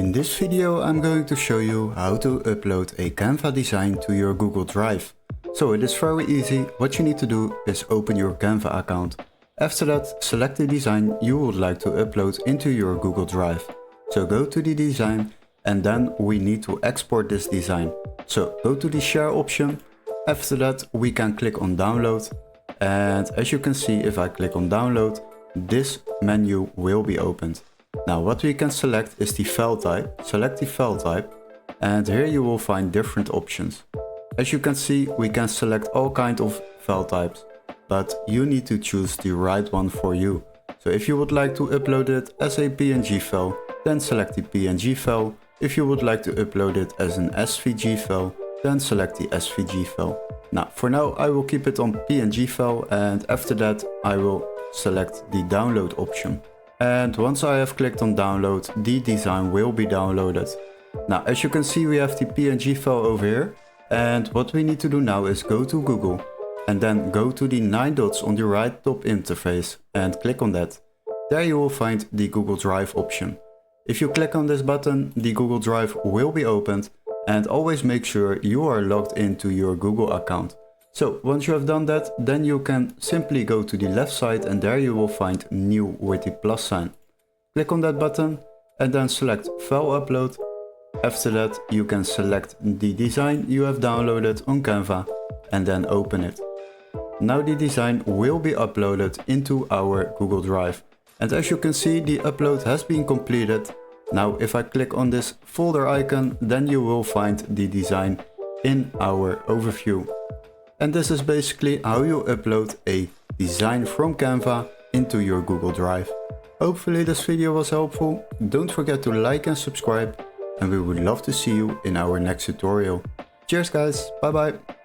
In this video I'm going to show you how to upload a Canva design to your Google Drive. So it is very easy. What you need to do is open your Canva account. After that, select the design you would like to upload into your Google Drive. So go to the design and then we need to export this design. So go to the share option. After that we can click on download, and as you can see, if I click on download, this menu will be opened. Now what we can select is the file type. Select the file type and here you will find different options. As you can see, we can select all kinds of file types, but you need to choose the right one for you. So if you would like to upload it as a PNG file, then select the PNG file. If you would like to upload it as an SVG file, then select the SVG file. Now for now I will keep it on PNG file, and after that I will select the download option. And once I have clicked on download, the design will be downloaded. Now as you can see, we have the PNG file over here, and what we need to do now is go to Google and then go to the 9 dots on the right top interface and click on that. There you will find the Google Drive option. If you click on this button, the Google Drive will be opened, and always make sure you are logged into your Google account. So once you have done that, then you can simply go to the left side and there you will find new with the plus sign. Click on that button and then select file upload. After that you can select the design you have downloaded on Canva and then open it. Now the design will be uploaded into our Google Drive. And as you can see, the upload has been completed. Now if I click on this folder icon, then you will find the design in our overview. And this is basically how you upload a design from Canva into your Google Drive. Hopefully this video was helpful. Don't forget to like and subscribe, and we would love to see you in our next tutorial. Cheers guys, bye bye.